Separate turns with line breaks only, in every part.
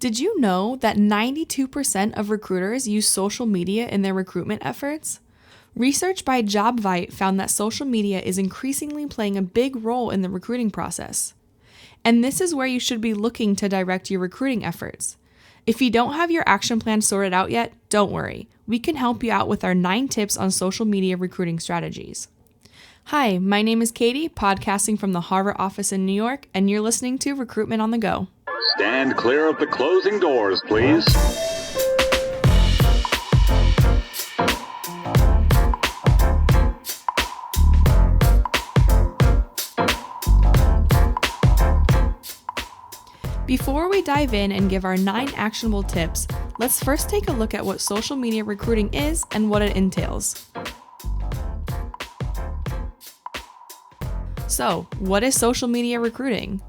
Did you know that 92% of recruiters use social media in their recruitment efforts? Research by JobVite found that social media is increasingly playing a big role in the recruiting process. And this is where you should be looking to direct your recruiting efforts. If you don't have your action plan sorted out yet, don't worry. We can help you out with our 9 tips on social media recruiting strategies. Hi, my name is Katie, podcasting from the Harvard office in New York, and you're listening to Recruitment on the Go.
Stand clear of the closing doors, please.
Before we dive in and give our 9 actionable tips, let's first take a look at what social media recruiting is and what it entails. So, what is social media recruiting?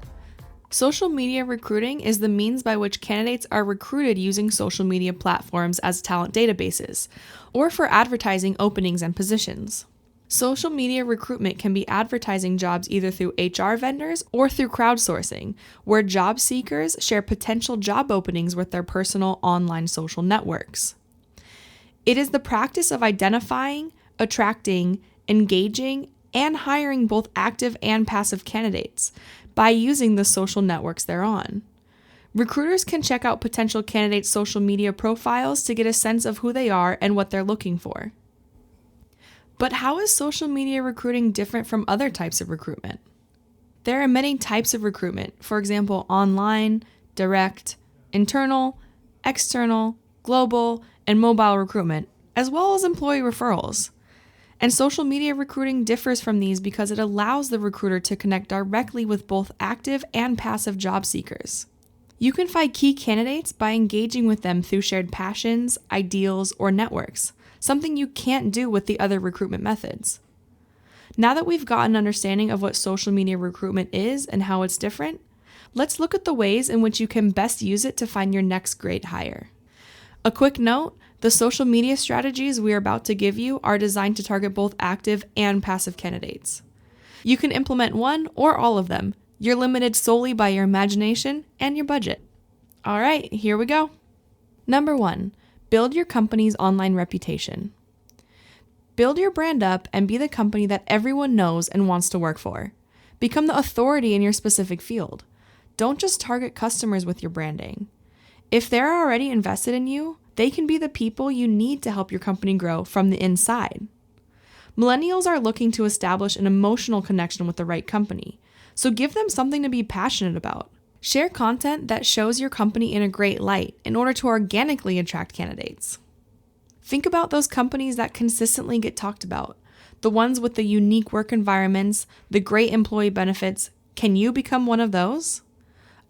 Social media recruiting is the means by which candidates are recruited using social media platforms as talent databases, or for advertising openings and positions. Social media recruitment can be advertising jobs either through HR vendors or through crowdsourcing, where job seekers share potential job openings with their personal online social networks. It is the practice of identifying, attracting, engaging, and hiring both active and passive candidates by using the social networks they're on. Recruiters can check out potential candidates' social media profiles to get a sense of who they are and what they're looking for. But how is social media recruiting different from other types of recruitment? There are many types of recruitment, for example, online, direct, internal, external, global, and mobile recruitment, as well as employee referrals. And social media recruiting differs from these because it allows the recruiter to connect directly with both active and passive job seekers. You can find key candidates by engaging with them through shared passions, ideals, or networks, something you can't do with the other recruitment methods. Now that we've got an understanding of what social media recruitment is and how it's different, let's look at the ways in which you can best use it to find your next great hire. A quick note, the social media strategies we are about to give you are designed to target both active and passive candidates. You can implement one or all of them. You're limited solely by your imagination and your budget. All right, here we go. Number 1, build your company's online reputation. Build your brand up and be the company that everyone knows and wants to work for. Become the authority in your specific field. Don't just target customers with your branding. If they're already invested in you, they can be the people you need to help your company grow from the inside. Millennials are looking to establish an emotional connection with the right company, so give them something to be passionate about. Share content that shows your company in a great light in order to organically attract candidates. Think about those companies that consistently get talked about, the ones with the unique work environments, the great employee benefits. Can you become one of those?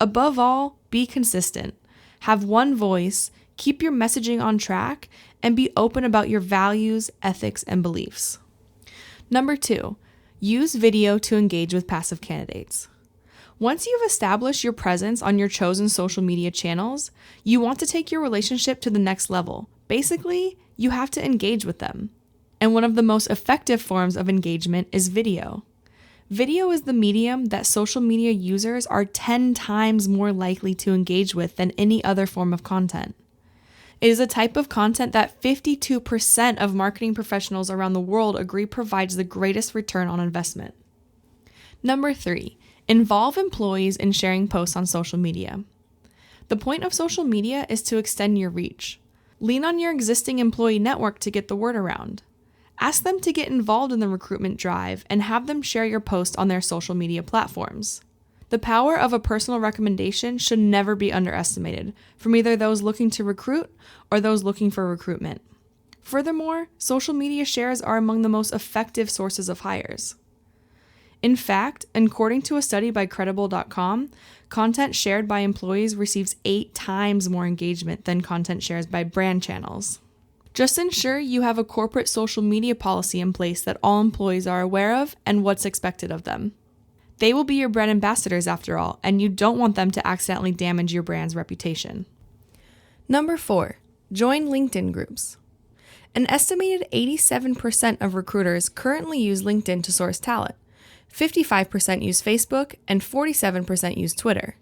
Above all, be consistent. Have one voice, keep your messaging on track, and be open about your values, ethics, and beliefs. Number 2, use video to engage with passive candidates. Once you've established your presence on your chosen social media channels, you want to take your relationship to the next level. Basically, you have to engage with them. And one of the most effective forms of engagement is video. Video is the medium that social media users are 10 times more likely to engage with than any other form of content. It is a type of content that 52% of marketing professionals around the world agree provides the greatest return on investment. Number 3, involve employees in sharing posts on social media. The point of social media is to extend your reach. Lean on your existing employee network to get the word around. Ask them to get involved in the recruitment drive and have them share your post on their social media platforms. The power of a personal recommendation should never be underestimated from either those looking to recruit or those looking for recruitment. Furthermore, social media shares are among the most effective sources of hires. In fact, according to a study by Credible.com, content shared by employees receives 8 times more engagement than content shared by brand channels. Just ensure you have a corporate social media policy in place that all employees are aware of and what's expected of them. They will be your brand ambassadors after all, and you don't want them to accidentally damage your brand's reputation. Number 4, join LinkedIn groups. An estimated 87% of recruiters currently use LinkedIn to source talent. 55% use Facebook, and 47% use Twitter.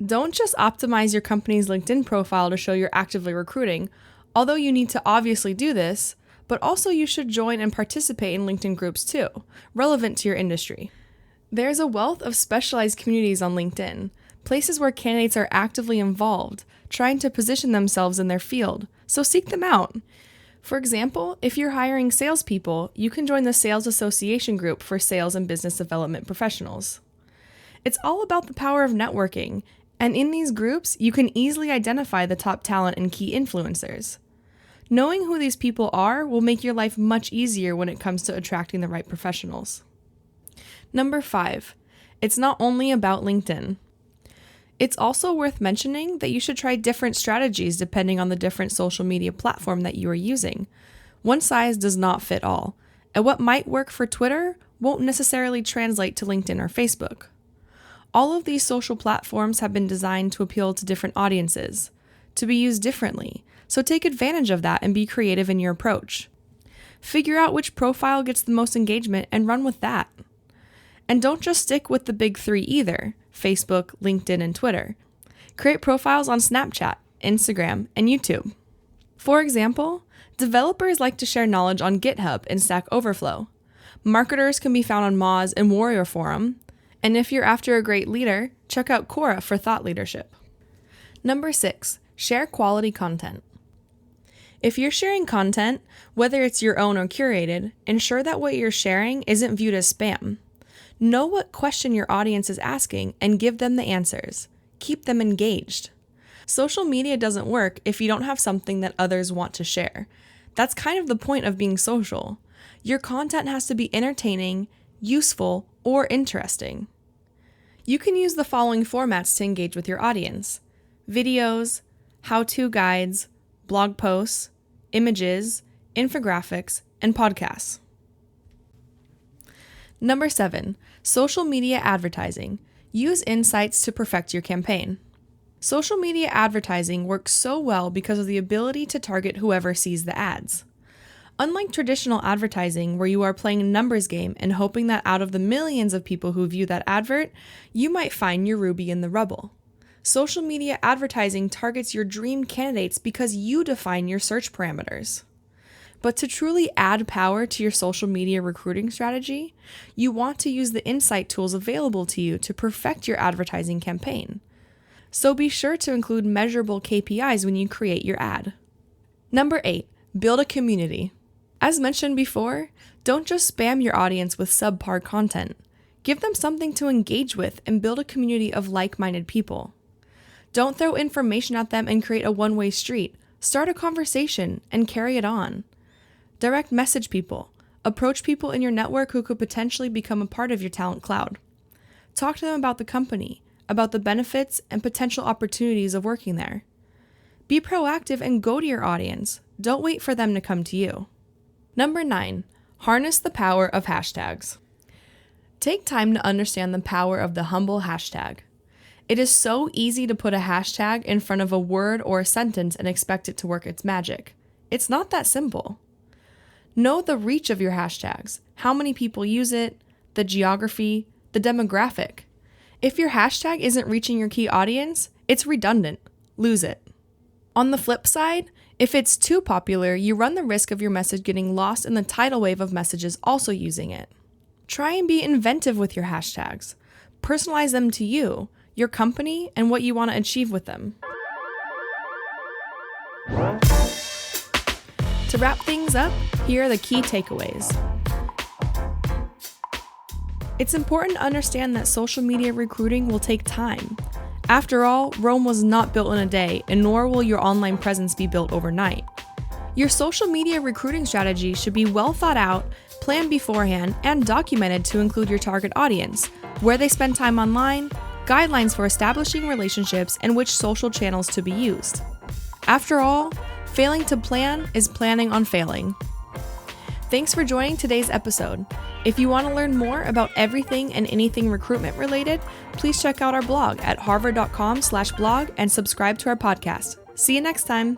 Don't just optimize your company's LinkedIn profile to show you're actively recruiting, although you need to obviously do this, but also you should join and participate in LinkedIn groups too, relevant to your industry. There's a wealth of specialized communities on LinkedIn, places where candidates are actively involved, trying to position themselves in their field, so seek them out. For example, if you're hiring salespeople, you can join the Sales Association group for sales and business development professionals. It's all about the power of networking, and in these groups, you can easily identify the top talent and key influencers. Knowing who these people are will make your life much easier when it comes to attracting the right professionals. Number 5, it's not only about LinkedIn. It's also worth mentioning that you should try different strategies depending on the different social media platform that you are using. One size does not fit all, and what might work for Twitter won't necessarily translate to LinkedIn or Facebook. All of these social platforms have been designed to appeal to different audiences, to be used differently, so take advantage of that and be creative in your approach. Figure out which profile gets the most engagement and run with that. And don't just stick with the big 3 either, Facebook, LinkedIn, and Twitter. Create profiles on Snapchat, Instagram, and YouTube. For example, developers like to share knowledge on GitHub and Stack Overflow. Marketers can be found on Moz and Warrior Forum. And if you're after a great leader, check out Quora for thought leadership. Number 6, share quality content. If you're sharing content, whether it's your own or curated, ensure that what you're sharing isn't viewed as spam. Know what question your audience is asking and give them the answers. Keep them engaged. Social media doesn't work if you don't have something that others want to share. That's kind of the point of being social. Your content has to be entertaining, useful, or interesting. You can use the following formats to engage with your audience: videos, how-to guides, blog posts, images, infographics, and podcasts. Number 7, social media advertising. Use insights to perfect your campaign. Social media advertising works so well because of the ability to target whoever sees the ads. Unlike traditional advertising, where you are playing a numbers game and hoping that out of the millions of people who view that advert, you might find your ruby in the rubble. Social media advertising targets your dream candidates because you define your search parameters. But to truly add power to your social media recruiting strategy, you want to use the insight tools available to you to perfect your advertising campaign. So be sure to include measurable KPIs when you create your ad. Number 8, build a community. As mentioned before, don't just spam your audience with subpar content. Give them something to engage with and build a community of like-minded people. Don't throw information at them and create a one-way street. Start a conversation and carry it on. Direct message people. Approach people in your network who could potentially become a part of your talent cloud. Talk to them about the company, about the benefits and potential opportunities of working there. Be proactive and go to your audience. Don't wait for them to come to you. Number 9, harness the power of hashtags. Take time to understand the power of the humble hashtag. It is so easy to put a hashtag in front of a word or a sentence and expect it to work its magic. It's not that simple. Know the reach of your hashtags, how many people use it, the geography, the demographic. If your hashtag isn't reaching your key audience, it's redundant. Lose it. On the flip side, if it's too popular, you run the risk of your message getting lost in the tidal wave of messages also using it. Try and be inventive with your hashtags. Personalize them to you, your company, and what you want to achieve with them. To wrap things up, here are the key takeaways. It's important to understand that social media recruiting will take time. After all, Rome was not built in a day, and nor will your online presence be built overnight. Your social media recruiting strategy should be well thought out, planned beforehand, and documented to include your target audience, where they spend time online, guidelines for establishing relationships, and which social channels to be used. After all, failing to plan is planning on failing. Thanks for joining today's episode. If you want to learn more about everything and anything recruitment related, please check out our blog at harvard.com/blog and subscribe to our podcast. See you next time.